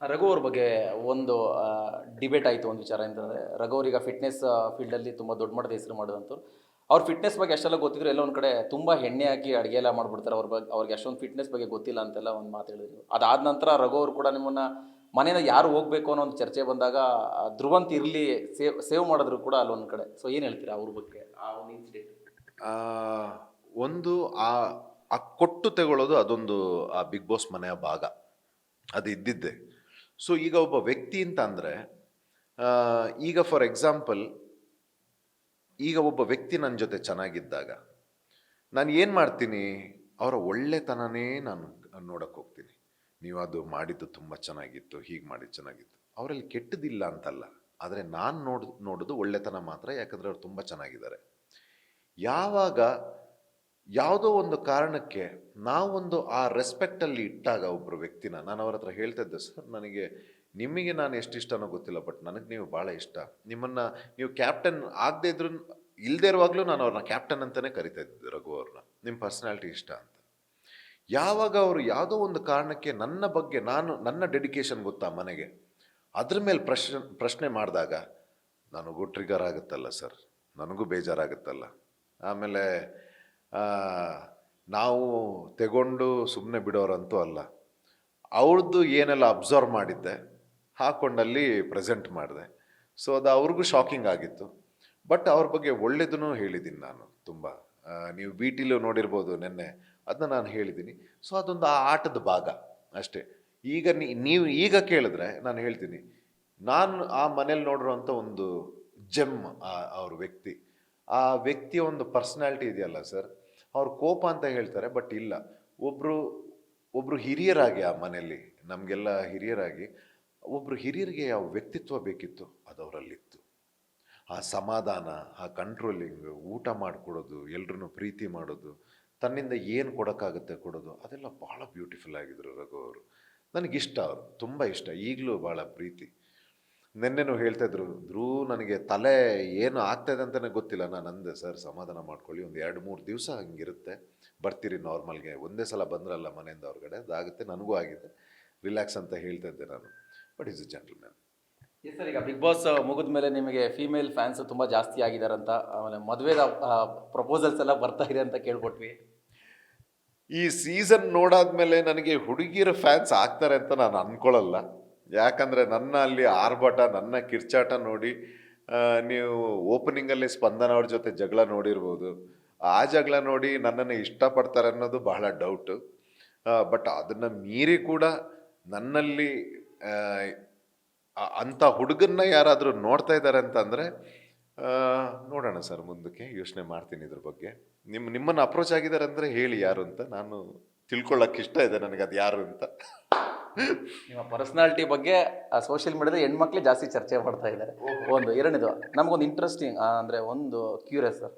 ರಘು ಅವ್ರ ಬಗ್ಗೆ ಒಂದು ಡಿಬೇಟ್ ಆಯಿತು ಒಂದು ವಿಚಾರ ಅಂತಂದರೆ ರಘು ಅವ್ರೀಗ ಫಿಟ್ನೆಸ್ ಫೀಲ್ಡಲ್ಲಿ ತುಂಬ ದೊಡ್ಡ ಮಟ್ಟದ ಹೆಸರು ಮಾಡಿದಂಥವ್ರು. ಅವ್ರ ಫಿಟ್ನೆಸ್ ಬಗ್ಗೆ ಅಷ್ಟೆಲ್ಲ ಗೊತ್ತಿದ್ರು ಎಲ್ಲ ಒಂದು ಕಡೆ ತುಂಬ ಎಣ್ಣೆ ಹಾಕಿ ಅಡುಗೆ ಎಲ್ಲ ಮಾಡ್ಬಿಡ್ತಾರೆ. ಅವ್ರ ಬಗ್ಗೆ ಅವ್ರಿಗೆ ಅಷ್ಟೊಂದು ಫಿಟ್ನೆಸ್ ಬಗ್ಗೆ ಗೊತ್ತಿಲ್ಲ ಅಂತೆಲ್ಲ ಒಂದು ಮಾತು ಹೇಳಿದ್ರು. ಅದಾದ ನಂತರ ರಘು ಅವರು ಕೂಡ ನಿಮ್ಮನ್ನು ಮನೆಯಿಂದ ಯಾರು ಹೋಗಬೇಕು ಅನ್ನೋ ಒಂದು ಚರ್ಚೆ ಬಂದಾಗ ಧ್ರುವಂತ್ ಇರಲಿ ಸೇವ್ ಮಾಡಿದ್ರು ಕೂಡ ಅಲ್ಲೊಂದು ಕಡೆ. ಸೊ ಏನು ಹೇಳ್ತೀರಾ ಅವ್ರ ಬಗ್ಗೆ ಆ ಒಂದು ಇನ್ಸಿಡೆಂಟ್? ಆ, ಒಂದು ಆ ಆ ಕೊಟ್ಟು ತಗೊಳ್ಳೋದು ಅದೊಂದು ಆ ಬಿಗ್ ಬಾಸ್ ಮನೆಯ ಭಾಗ, ಅದು ಇದ್ದಿದ್ದೆ. ಸೊ ಈಗ ಒಬ್ಬ ವ್ಯಕ್ತಿ ಅಂತ ಅಂದರೆ, ಈಗ ಫಾರ್ ಎಕ್ಸಾಂಪಲ್, ಈಗ ಒಬ್ಬ ವ್ಯಕ್ತಿ ನನ್ನ ಜೊತೆ ಚೆನ್ನಾಗಿದ್ದಾಗ ನಾನು ಏನು ಮಾಡ್ತೀನಿ, ಅವರ ಒಳ್ಳೆತನನೇ ನಾನು ನೋಡಕ್ಕೆ ಹೋಗ್ತೀನಿ. ನೀವು ಅದು ಮಾಡಿದ್ದು ತುಂಬ ಚೆನ್ನಾಗಿತ್ತು, ಹೀಗೆ ಮಾಡಿದ್ದು ಚೆನ್ನಾಗಿತ್ತು. ಅವರಲ್ಲಿ ಕೆಟ್ಟದಿಲ್ಲ ಅಂತಲ್ಲ, ಆದರೆ ನಾನು ನೋಡೋದು ಒಳ್ಳೆತನ ಮಾತ್ರ, ಯಾಕಂದರೆ ಅವ್ರು ತುಂಬ ಚೆನ್ನಾಗಿದ್ದಾರೆ. ಯಾವಾಗ ಯಾವುದೋ ಒಂದು ಕಾರಣಕ್ಕೆ ನಾವೊಂದು ಆ ರೆಸ್ಪೆಕ್ಟಲ್ಲಿ ಇಟ್ಟಾಗ ಒಬ್ಬರು ವ್ಯಕ್ತಿನ, ನಾನು ಅವ್ರ ಹತ್ರ ಹೇಳ್ತಾ ಇದ್ದೆ, ಸರ್ ನನಗೆ ನಿಮಗೆ ನಾನು ಎಷ್ಟು ಇಷ್ಟನೋ ಗೊತ್ತಿಲ್ಲ, ಬಟ್ ನನಗೆ ನೀವು ಭಾಳ ಇಷ್ಟ. ನಿಮ್ಮನ್ನು ನೀವು ಕ್ಯಾಪ್ಟನ್ ಆಗದೇ ಇದ್ರು ಇಲ್ಲದೇ ಇರುವಾಗಲೂ ನಾನು ಅವ್ರನ್ನ ಕ್ಯಾಪ್ಟನ್ ಅಂತಲೇ ಕರಿತಾ ಇದ್ದೆ, ರಘು ಅವ್ರನ್ನ. ನಿಮ್ಮ ಪರ್ಸ್ನಾಲಿಟಿ ಇಷ್ಟ ಅಂತ. ಯಾವಾಗ ಅವರು ಯಾವುದೋ ಒಂದು ಕಾರಣಕ್ಕೆ ನನ್ನ ಬಗ್ಗೆ, ನನ್ನ ಡೆಡಿಕೇಶನ್ ಗೊತ್ತಾ ಮನೆಗೆ, ಅದ್ರ ಮೇಲೆ ಪ್ರಶ್ನೆ ಮಾಡಿದಾಗ ನನಗೂ ಟ್ರಿಗರ್ ಆಗುತ್ತಲ್ಲ ಸರ್, ನನಗೂ ಬೇಜಾರಾಗುತ್ತಲ್ಲ. ಆಮೇಲೆ ನಾವು ತೆಗೊಂಡು ಸುಮ್ಮನೆ ಬಿಡೋರಂತೂ ಅಲ್ಲ. ಅವ್ರದ್ದು ಏನೆಲ್ಲ ಅಬ್ಸರ್ವ್ ಮಾಡಿದ್ದೆ ಹಾಕ್ಕೊಂಡಲ್ಲಿ ಪ್ರೆಸೆಂಟ್ ಮಾಡಿದೆ. ಸೊ ಅದು ಅವ್ರಿಗೂ ಶಾಕಿಂಗ್ ಆಗಿತ್ತು. ಬಟ್ ಅವ್ರ ಬಗ್ಗೆ ಒಳ್ಳೇದೂ ಹೇಳಿದ್ದೀನಿ ನಾನು ತುಂಬ. ನೀವು ಬಿ ಟಿಲೂ ನೋಡಿರ್ಬೋದು ನೆನ್ನೆ, ಅದನ್ನ ನಾನು ಹೇಳಿದ್ದೀನಿ. ಸೊ ಅದೊಂದು ಆ ಆಟದ ಭಾಗ ಅಷ್ಟೇ. ಈಗ ನೀವು ಈಗ ಕೇಳಿದ್ರೆ ನಾನು ಹೇಳ್ತೀನಿ, ನಾನು ಆ ಮನೇಲಿ ನೋಡಿರೋಂಥ ಒಂದು ಜೆಮ್ ಅವ್ರ ವ್ಯಕ್ತಿ. ಆ ವ್ಯಕ್ತಿಯ ಒಂದು ಪರ್ಸ್ನಾಲಿಟಿ ಇದೆಯಲ್ಲ ಸರ್, ಅವ್ರ ಕೋಪ ಅಂತ ಹೇಳ್ತಾರೆ, ಬಟ್ ಇಲ್ಲ, ಒಬ್ಬರು ಹಿರಿಯರಾಗಿ ಆ ಮನೆಯಲ್ಲಿ, ನಮಗೆಲ್ಲ ಹಿರಿಯರಾಗಿ ಒಬ್ಬರು ಹಿರಿಯರಿಗೆ ಯಾವ ವ್ಯಕ್ತಿತ್ವ ಬೇಕಿತ್ತು ಅದು ಅವರಲ್ಲಿತ್ತು. ಆ ಸಮಾಧಾನ, ಆ ಕಂಟ್ರೋಲಿಂಗ್, ಊಟ ಮಾಡಿಕೊಡೋದು, ಎಲ್ರೂ ಪ್ರೀತಿ ಮಾಡೋದು, ತನ್ನಿಂದ ಏನು ಕೊಡೋಕ್ಕಾಗುತ್ತೆ ಕೊಡೋದು, ಅದೆಲ್ಲ ಭಾಳ ಬ್ಯೂಟಿಫುಲ್ ಆಗಿದ್ರು ರಘು ಅವರು. ನನಗಿಷ್ಟ, ಅವರು ತುಂಬ ಇಷ್ಟ, ಈಗಲೂ ಭಾಳ ಪ್ರೀತಿ. ನಿನ್ನೆನೂ ಹೇಳ್ತಾಯಿದ್ರು, ನನಗೆ ತಲೆ ಏನು ಆಗ್ತಾಯಿದೆ ಅಂತಲೇ ಗೊತ್ತಿಲ್ಲ. ನಾನು ಅಂದೆ, ಸರ್ ಸಮಾಧಾನ ಮಾಡ್ಕೊಳ್ಳಿ, ಒಂದು 2-3 ದಿವಸ ಹಂಗಿರುತ್ತೆ, ಬರ್ತೀರಿ ನಾರ್ಮಲ್ಗೆ. ಒಂದೇ ಸಲ ಬಂದ್ರಲ್ಲ ಮನೆಯಿಂದ ಹೊರಗಡೆ, ಅದಾಗುತ್ತೆ, ನನಗೂ ಆಗಿದೆ, ರಿಲ್ಯಾಕ್ಸ್ ಅಂತ ಹೇಳ್ತಾ ಇದ್ದೆ ನಾನು. But is a gentleman. Yes sir, ಈಗ ಬಿಗ್ ಬಾಸ್ ಮುಗಿದ ಮೇಲೆ ನಿಮಗೆ ಫೀಮೇಲ್ ಫ್ಯಾನ್ಸ್ ತುಂಬ ಜಾಸ್ತಿ ಆಗಿದಾರಂತ, ಆಮೇಲೆ ಮದುವೆದ ಪ್ರಪೋಸಲ್ಸ್ ಎಲ್ಲ ಬರ್ತಾ ಇದೆ ಅಂತ ಕೇಳ್ಕೊಟ್ವಿ. ಈ ಸೀಸನ್ ನೋಡಾದ್ಮೇಲೆ ನನಗೆ ಹುಡುಗಿಯರ ಫ್ಯಾನ್ಸ್ ಆಗ್ತಾರೆ ಅಂತ ನಾನು ಅಂದ್ಕೊಳ್ಳಲ್ಲ. ಯಾಕಂದರೆ ನನ್ನ ಅಲ್ಲಿ ಆರ್ಭಟ, ನನ್ನ ಕಿರ್ಚಾಟ ನೋಡಿ ನೀವು ಓಪನಿಂಗಲ್ಲಿ ಸ್ಪಂದನ ಅವ್ರ ಜೊತೆ ಜಗಳ ನೋಡಿರ್ಬೋದು. ಆ ಜಗಳ ನೋಡಿ ನನ್ನನ್ನು ಇಷ್ಟಪಡ್ತಾರೆ ಅನ್ನೋದು ಬಹಳ ಡೌಟು. ಬಟ್ ಅದನ್ನು ಮೀರಿ ಕೂಡ ನನ್ನಲ್ಲಿ ಅಂಥ ಹುಡುಗನ್ನ ಯಾರಾದರೂ ನೋಡ್ತಾ ಇದ್ದಾರೆ ಅಂತಂದರೆ ನೋಡೋಣ ಸರ್, ಮುಂದಕ್ಕೆ ಯೋಚನೆ ಮಾಡ್ತೀನಿ ಇದ್ರ ಬಗ್ಗೆ. ನಿಮ್ಮನ್ನು ಅಪ್ರೋಚ್ ಆಗಿದ್ದಾರೆ ಅಂದರೆ ಹೇಳಿ ಯಾರು ಅಂತ, ನಾನು ತಿಳ್ಕೊಳ್ಳೋಕೆ ಇಷ್ಟ ಇದೆ ನನಗೆ ಅದು ಯಾರು ಅಂತ. ನಿಮ್ಮ ಪರ್ಸನಾಲಿಟಿ ಬಗ್ಗೆ ಸೋಷಿಯಲ್ ಮೀಡಿಯಾದಲ್ಲಿ ಹೆಣ್ಮಕ್ಳೇ ಜಾಸ್ತಿ ಚರ್ಚೆ ಮಾಡ್ತಾ ಇದ್ದಾರೆ. ಒಂದು ಎರಡನೇದು ನಮಗೊಂದು ಇಂಟ್ರೆಸ್ಟಿಂಗ್ ಅಂದರೆ ಒಂದು ಕ್ಯೂರಿಯಸ್ ಸರ್,